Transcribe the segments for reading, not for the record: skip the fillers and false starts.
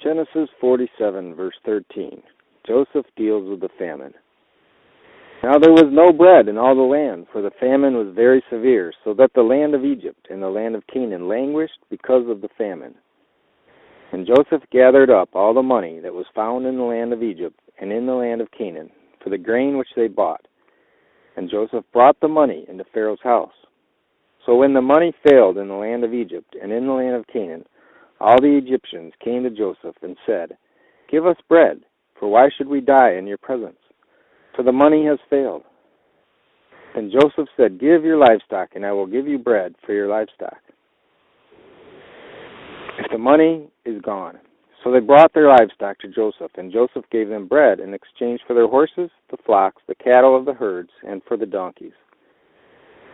Genesis 47, verse 13. Joseph deals with the famine. Now there was no bread in all the land, for the famine was very severe, so that the land of Egypt and the land of Canaan languished because of the famine. And Joseph gathered up all the money that was found in the land of Egypt and in the land of Canaan, for the grain which they bought. And Joseph brought the money into Pharaoh's house. So when the money failed in the land of Egypt and in the land of Canaan, all the Egyptians came to Joseph and said, "Give us bread, for why should we die in your presence? For the money has failed." Then Joseph said, "Give your livestock, and I will give you bread for your livestock, if the money is gone." So they brought their livestock to Joseph, and Joseph gave them bread in exchange for their horses, the flocks, the cattle of the herds, and for the donkeys.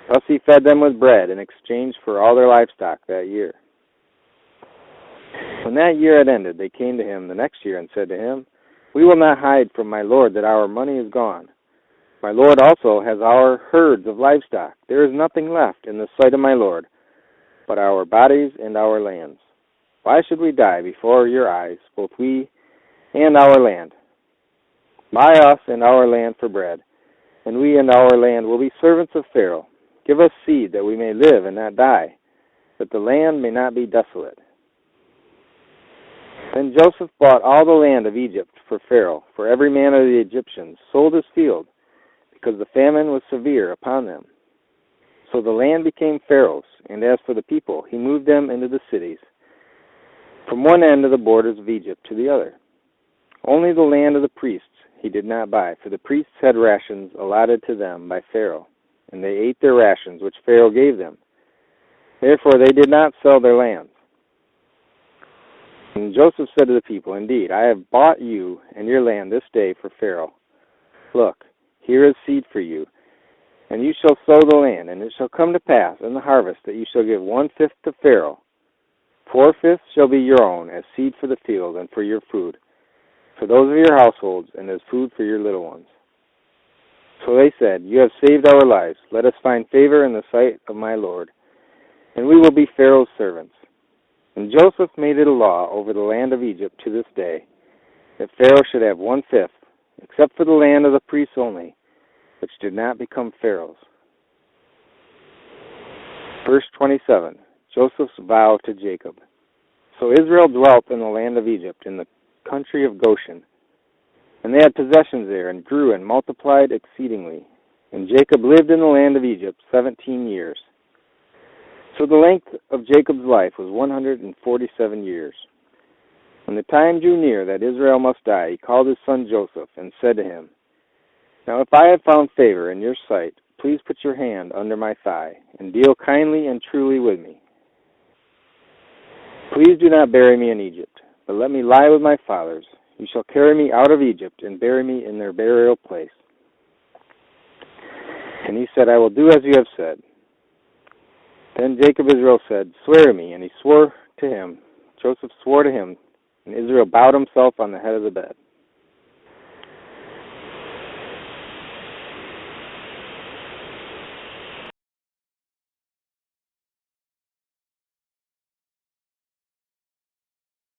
Thus he fed them with bread in exchange for all their livestock that year. When that year had ended, they came to him the next year and said to him, "We will not hide from my lord that our money is gone. My lord also has our herds of livestock. There is nothing left in the sight of my lord but our bodies and our lands. Why should we die before your eyes, both we and our land? Buy us and our land for bread, and we and our land will be servants of Pharaoh. Give us seed that we may live and not die, that the land may not be desolate." Then Joseph bought all the land of Egypt for Pharaoh, for every man of the Egyptians sold his field, because the famine was severe upon them. So the land became Pharaoh's, and as for the people, he moved them into the cities, from one end of the borders of Egypt to the other. Only the land of the priests he did not buy, for the priests had rations allotted to them by Pharaoh, and they ate their rations which Pharaoh gave them. Therefore they did not sell their lands. And Joseph said to the people, "Indeed, I have bought you and your land this day for Pharaoh. Look, here is seed for you, and you shall sow the land, and it shall come to pass in the harvest that you shall give 1/5 to Pharaoh. 4/5 shall be your own, as seed for the field and for your food, for those of your households, and as food for your little ones." So they said, "You have saved our lives. Let us find favor in the sight of my lord, and we will be Pharaoh's servants." And Joseph made it a law over the land of Egypt to this day, that Pharaoh should have 1/5, except for the land of the priests only, which did not become Pharaoh's. Verse 27, Joseph's vow to Jacob. So Israel dwelt in the land of Egypt, in the country of Goshen. And they had possessions there, and grew and multiplied exceedingly. And Jacob lived in the land of Egypt 17 years. So the length of Jacob's life was 147 years. When the time drew near that Israel must die, he called his son Joseph, and said to him, "Now if I have found favor in your sight, please put your hand under my thigh, and deal kindly and truly with me. Please do not bury me in Egypt, but let me lie with my fathers. You shall carry me out of Egypt, and bury me in their burial place." And he said, "I will do as you have said." Then Jacob Israel said, "Swear to me." And he swore to him. Joseph swore to him, and Israel bowed himself on the head of the bed.